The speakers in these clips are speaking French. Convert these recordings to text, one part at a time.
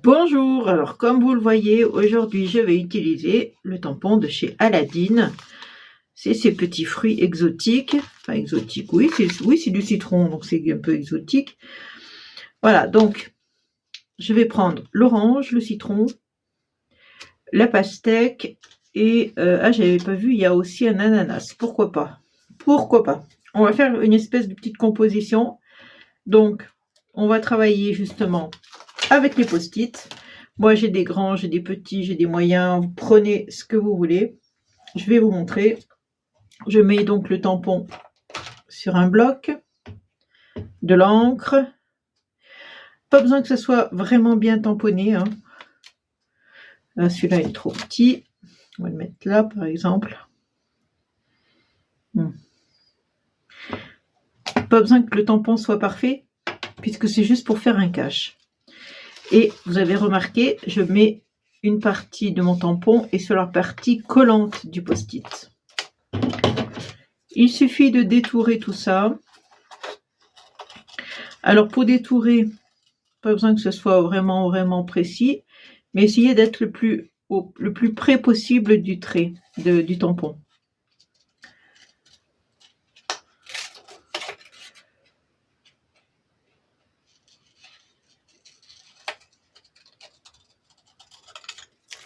Bonjour, alors comme vous le voyez, aujourd'hui je vais utiliser le tampon de chez Aladine. C'est ces petits fruits exotiques, enfin exotiques, oui, c'est du citron, donc c'est un peu exotique. Voilà, donc je vais prendre l'orange, le citron, la pastèque et, j'avais pas vu, il y a aussi un ananas, pourquoi pas? Pourquoi pas? On va faire une espèce de petite composition, donc on va travailler justement avec les post-it. Moi, j'ai des grands, j'ai des petits, j'ai des moyens. Vous prenez ce que vous voulez. Je vais vous montrer. Je mets donc le tampon sur un bloc, de l'encre. Pas besoin que ce soit vraiment bien tamponné, hein. Là, celui-là est trop petit. On va le mettre là, par exemple. Pas besoin que le tampon soit parfait, puisque c'est juste pour faire un cache. Et vous avez remarqué, je mets une partie de mon tampon et sur la partie collante du post-it. Il suffit de détourer tout ça. Alors pour détourer, pas besoin que ce soit vraiment précis, mais essayez d'être le plus près possible du trait, du tampon.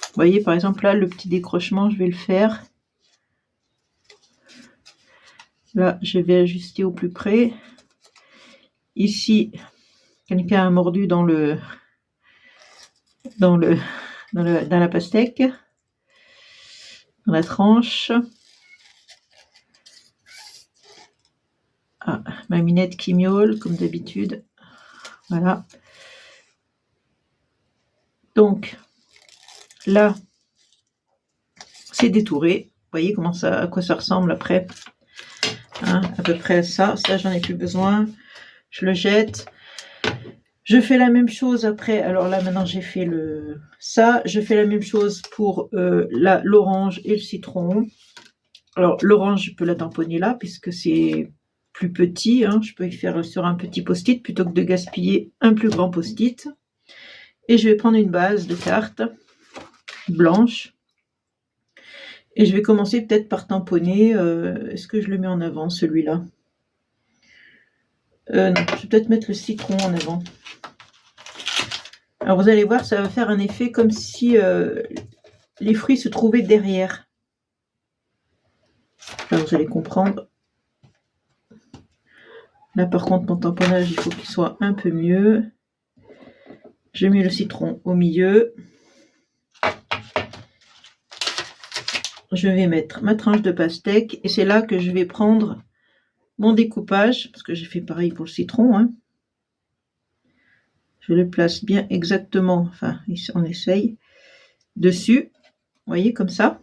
Vous voyez, par exemple, là, le petit décrochement, je vais le faire. Là, je vais ajuster au plus près. Ici, quelqu'un a mordu dans la pastèque, dans la tranche. Ah, ma minette qui miaule, comme d'habitude. Voilà. Donc, là, c'est détouré. Vous voyez à quoi ça ressemble après, hein, à peu près ça. Ça, j'en ai plus besoin. Je le jette. Je fais la même chose après. Alors là, maintenant, j'ai fait ça. Je fais la même chose pour l'orange et le citron. Alors, l'orange, je peux la tamponner là, puisque c'est plus petit, hein. Je peux y faire sur un petit post-it plutôt que de gaspiller un plus grand post-it. Et je vais prendre une base de carte blanche. Et je vais commencer peut-être par tamponner. Est-ce que je le mets en avant, celui-là? Non, je vais peut-être mettre le citron en avant. Alors vous allez voir, ça va faire un effet comme si les fruits se trouvaient derrière. Là, vous allez comprendre. Là, par contre, mon tamponnage, il faut qu'il soit un peu mieux. Je mets le citron au milieu. Je vais mettre ma tranche de pastèque et c'est là que je vais prendre mon découpage, parce que j'ai fait pareil pour le citron, hein. Je le place bien exactement, enfin, on essaye, dessus. Vous voyez, comme ça.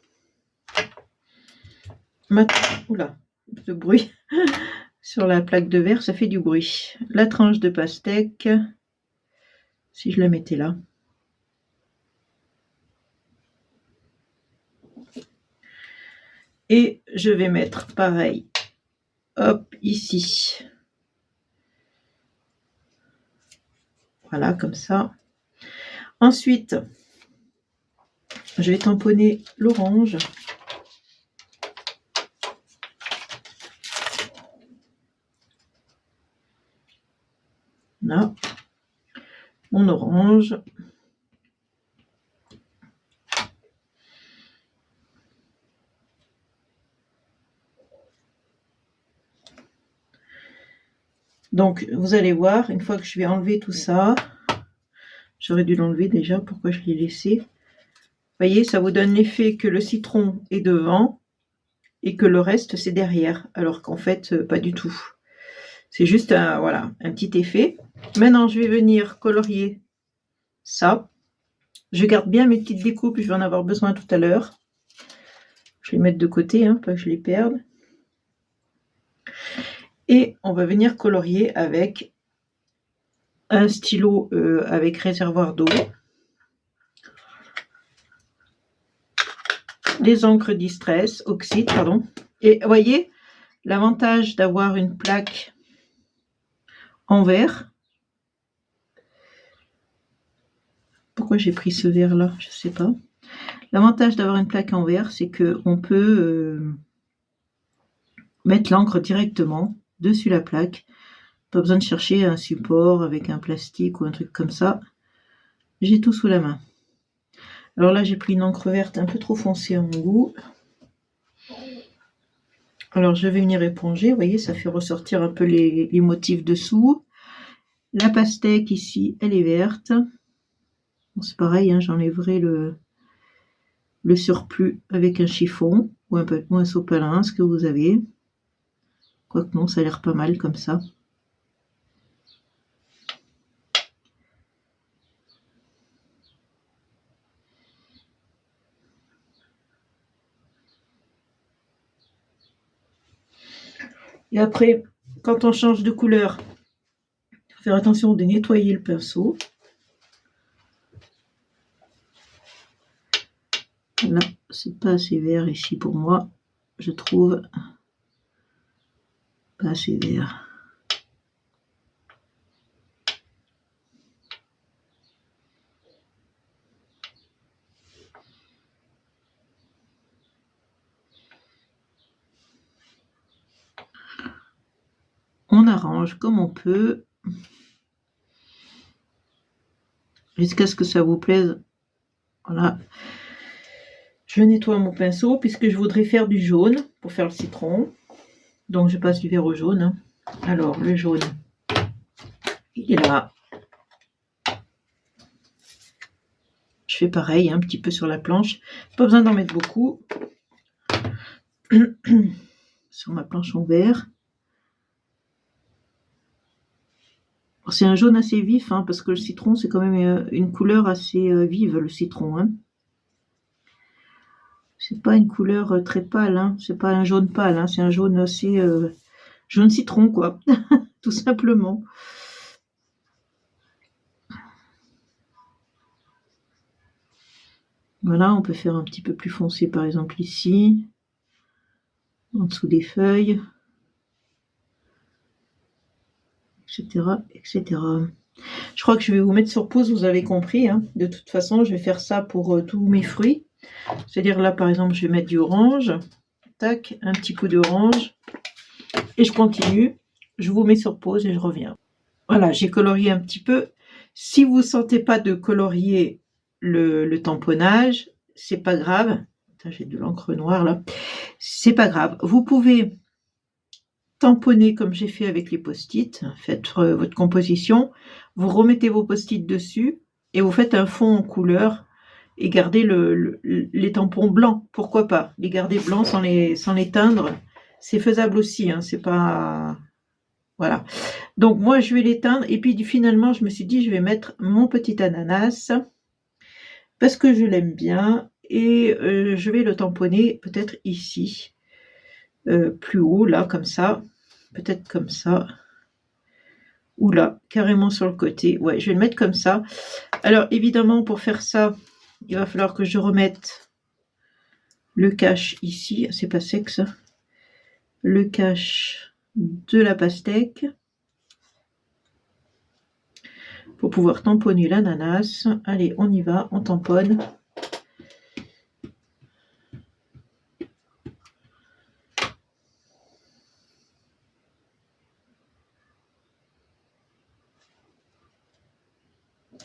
Oula, ce bruit sur la plaque de verre, ça fait du bruit. La tranche de pastèque, si je la mettais là. Et je vais mettre pareil, hop, ici. Voilà, comme ça. Ensuite, je vais tamponner l'orange. Là, mon orange. Donc, vous allez voir, une fois que je vais enlever tout ça, j'aurais dû l'enlever déjà, pourquoi je l'ai laissé. Vous voyez, ça vous donne l'effet que le citron est devant et que le reste, c'est derrière, alors qu'en fait, pas du tout. C'est juste un petit effet. Maintenant, je vais venir colorier ça. Je garde bien mes petites découpes, je vais en avoir besoin tout à l'heure. Je vais les mettre de côté, hein, pas que je les perde. Et on va venir colorier avec un stylo avec réservoir d'eau. Des encres Distress, oxyde, pardon. Et vous voyez, l'avantage d'avoir une plaque en verre, Pourquoi j'ai pris ce verre là? Je sais pas. L'avantage d'avoir une plaque en verre, c'est qu'on peut mettre l'encre directement dessus la plaque. Pas besoin de chercher un support avec un plastique ou un truc comme ça. J'ai tout sous la main. Alors là, j'ai pris une encre verte un peu trop foncée à mon goût. Alors je vais venir éponger, vous voyez, ça fait ressortir un peu les motifs dessous. La pastèque ici, elle est verte. Bon, c'est pareil, hein, j'enlèverai le surplus avec un chiffon ou un sopalin, ce que vous avez. Quoique non, ça a l'air pas mal comme ça. Et après, quand on change de couleur, il faut faire attention de nettoyer le pinceau. Là, c'est pas assez vert ici pour moi, je trouve. Pas assez vert. On arrange comme on peut jusqu'à ce que ça vous plaise. Voilà. Je nettoie mon pinceau puisque je voudrais faire du jaune pour faire le citron. Donc je passe du vert au jaune. Alors le jaune, il est là. Je fais pareil, un petit peu sur la planche. Pas besoin d'en mettre beaucoup. Sur ma planche en vert. C'est un jaune assez vif, hein, parce que le citron, c'est quand même une couleur assez vive, le citron. Hein. C'est pas une couleur très pâle, hein. C'est pas un jaune pâle, hein. C'est un jaune assez... jaune citron, quoi. Tout simplement. Voilà, on peut faire un petit peu plus foncé, par exemple ici. En dessous des feuilles. Etc. etc. Je crois que je vais vous mettre sur pause, vous avez compris. Hein. De toute façon, je vais faire ça pour tous mes fruits. C'est-à-dire là, par exemple, je vais mettre du orange. Tac, un petit coup d'orange. Et je continue. Je vous mets sur pause et je reviens. Voilà, j'ai colorié un petit peu. Si vous ne sentez pas de colorier le tamponnage, c'est pas grave. J'ai de l'encre noire là. C'est pas grave. Vous pouvez tamponner comme j'ai fait avec les post-it. Faites votre composition. Vous remettez vos post-it dessus et vous faites un fond en couleur et gardez les tampons blancs. Pourquoi pas les garder blancs sans les teindre. C'est faisable aussi. Hein, c'est pas... Voilà. Donc moi je vais les teindre et puis finalement je me suis dit je vais mettre mon petit ananas parce que je l'aime bien et je vais le tamponner peut-être ici, plus haut là comme ça, peut-être comme ça, ou là carrément sur le côté. Ouais, je vais le mettre comme ça. Alors évidemment pour faire ça il va falloir que je remette le cache ici, c'est pas sec ça, le cache de la pastèque. Pour pouvoir tamponner l'ananas. Allez, on y va, on tamponne.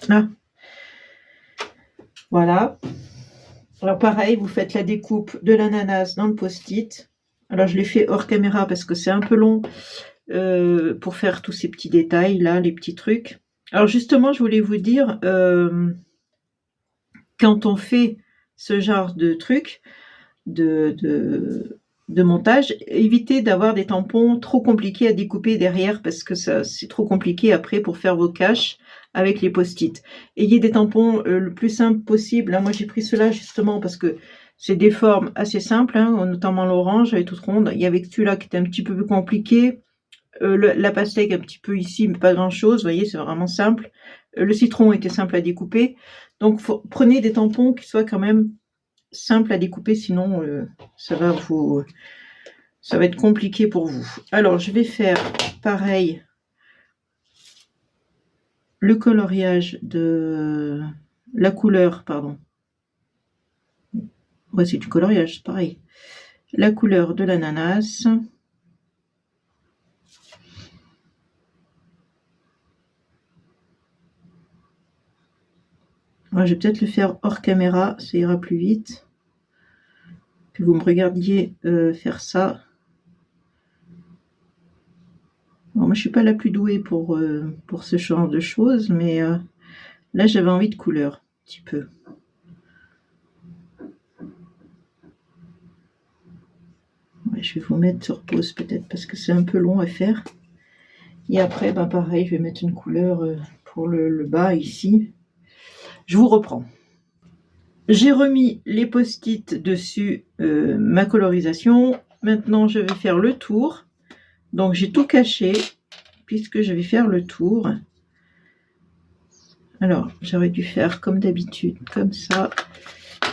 Ah. Voilà. Alors pareil, vous faites la découpe de l'ananas dans le post-it. Alors je l'ai fait hors caméra parce que c'est un peu long pour faire tous ces petits détails là, les petits trucs. Alors justement, je voulais vous dire, quand on fait ce genre de trucs, de montage, évitez d'avoir des tampons trop compliqués à découper derrière parce que c'est trop compliqué après pour faire vos caches avec les post-it. Ayez des tampons le plus simple possible. Là, moi j'ai pris cela justement parce que c'est des formes assez simples, hein, notamment l'orange, elle est toute ronde. Il y avait celui-là qui était un petit peu plus compliqué. La pastèque un petit peu ici, mais pas grand-chose. Vous voyez, c'est vraiment simple. Le citron était simple à découper. Donc, prenez des tampons qui soient quand même simples à découper, sinon ça va être compliqué pour vous. Alors, je vais faire pareil le coloriage de la couleur, pardon. Ouais, c'est du coloriage, c'est pareil. La couleur de l'ananas. Ouais, je vais peut-être le faire hors caméra, ça ira plus vite. Que vous me regardiez faire ça. Bon, moi, je suis pas la plus douée pour ce genre de choses, mais là, j'avais envie de couleur, un petit peu. Ouais, je vais vous mettre sur pause peut-être parce que c'est un peu long à faire. Et après, ben, pareil, je vais mettre une couleur pour le bas ici. Je vous reprends. J'ai remis les post-it dessus ma colorisation. Maintenant, je vais faire le tour. Donc, j'ai tout caché puisque je vais faire le tour. Alors, j'aurais dû faire comme d'habitude, comme ça.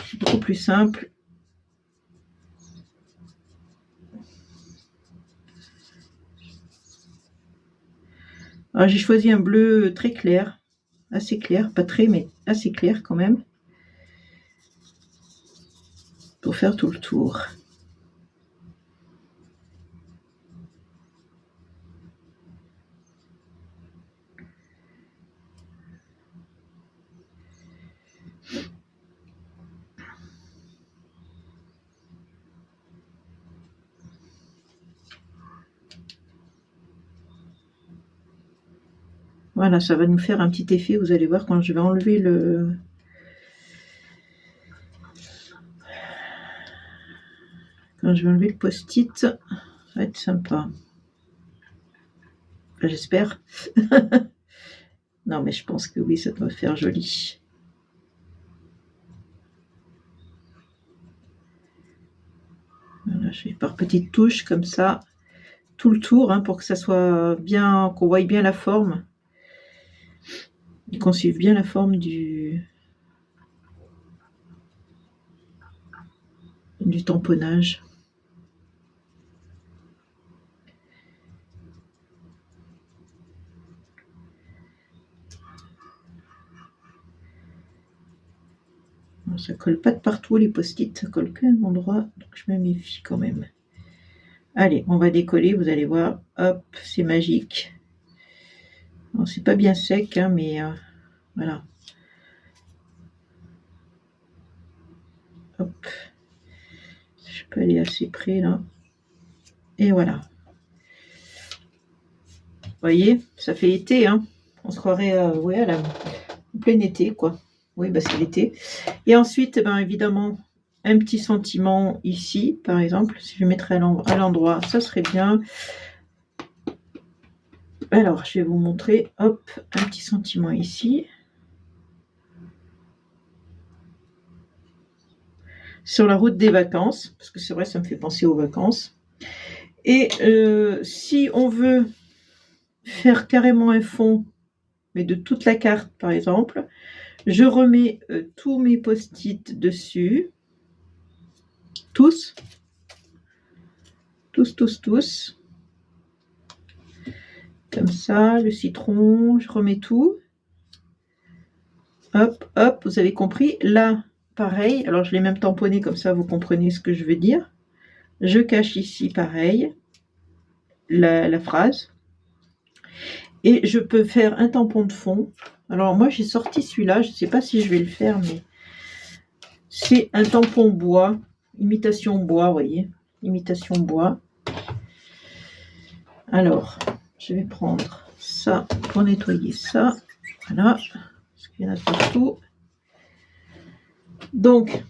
C'est beaucoup plus simple. Alors, j'ai choisi un bleu très clair, assez clair, pas très, mais assez clair quand même, pour faire tout le tour. Voilà, ça va nous faire un petit effet, vous allez voir quand je vais enlever le... Quand je vais enlever le post-it, ça va être sympa. Enfin, j'espère. Non, mais je pense que oui, ça doit faire joli. Voilà, je fais par petites touches comme ça, tout le tour, hein, pour que ça soit bien, qu'on voie bien la forme. Et qu'on suive bien la forme du tamponnage. Ça colle pas de partout les post-it, ça colle qu'à un endroit, donc je me méfie quand même. Allez, on va décoller, vous allez voir, hop, c'est magique. Bon, c'est pas bien sec, hein, mais voilà. Hop, je peux aller assez près là. Et voilà. Vous voyez, ça fait été, hein. On se croirait ouais, à en plein été, quoi. Oui, bah c'est l'été. Et ensuite, ben, évidemment, un petit sentiment ici, par exemple. Si je mettrais à l'endroit, ça serait bien. Alors, je vais vous montrer, hop, un petit sentiment ici. Sur la route des vacances, parce que c'est vrai, ça me fait penser aux vacances. Et si on veut faire carrément un fond, mais de toute la carte, par exemple, je remets tous mes post-it dessus. Tous. Comme ça, le citron, je remets tout. Hop, hop, vous avez compris. Là, pareil, alors je l'ai même tamponné comme ça, vous comprenez ce que je veux dire. Je cache ici, pareil, la phrase. Et je peux faire un tampon de fond. Alors moi, j'ai sorti celui-là, je ne sais pas si je vais le faire, mais c'est un tampon bois, imitation bois, vous voyez, imitation bois. Alors, je vais prendre ça pour nettoyer ça. Voilà, parce qu'il y en a partout. Donc,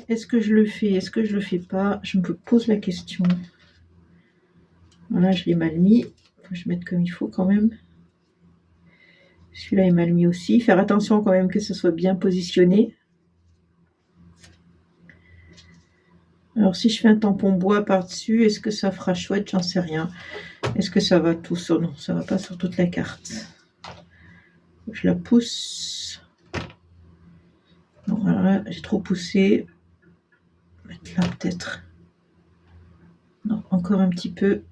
est-ce que je le fais? Est-ce que je le fais pas? Je me pose la question. Voilà, je l'ai mal mis. Faut que je mette comme il faut quand même. Celui-là est mal mis aussi. Faire attention quand même que ce soit bien positionné. Alors, si je fais un tampon bois par-dessus, est-ce que ça fera chouette? J'en sais rien. Est-ce que ça va tout sur... Non, ça va pas sur toute la carte. Je la pousse. Voilà, j'ai trop poussé. Mettre là peut-être. Non, encore un petit peu.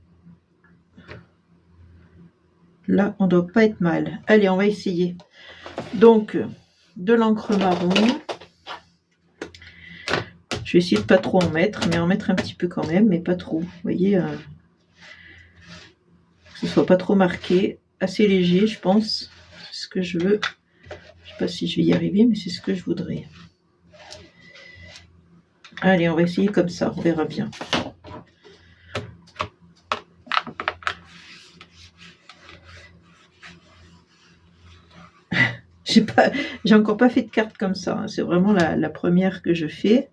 Là, on doit pas être mal. Allez, on va essayer. Donc, de l'encre marron. Je vais essayer de pas trop en mettre, mais en mettre un petit peu quand même, mais pas trop. Vous voyez, que ce soit pas trop marqué, assez léger, je pense. C'est ce que je veux. Je sais pas si je vais y arriver, mais c'est ce que je voudrais. Allez, on va essayer comme ça, on verra bien. J'ai encore pas fait de carte comme ça, hein. C'est vraiment la première que je fais.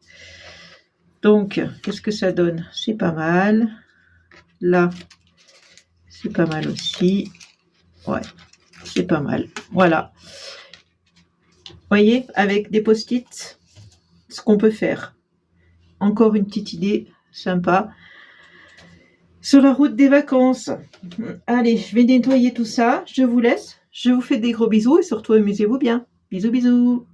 Donc, qu'est-ce que ça donne? C'est pas mal. Là, c'est pas mal aussi. Ouais, c'est pas mal. Voilà. Vous voyez, avec des post-it, ce qu'on peut faire. Encore une petite idée sympa. Sur la route des vacances. Allez, je vais nettoyer tout ça. Je vous laisse. Je vous fais des gros bisous et surtout amusez-vous bien. Bisous, bisous.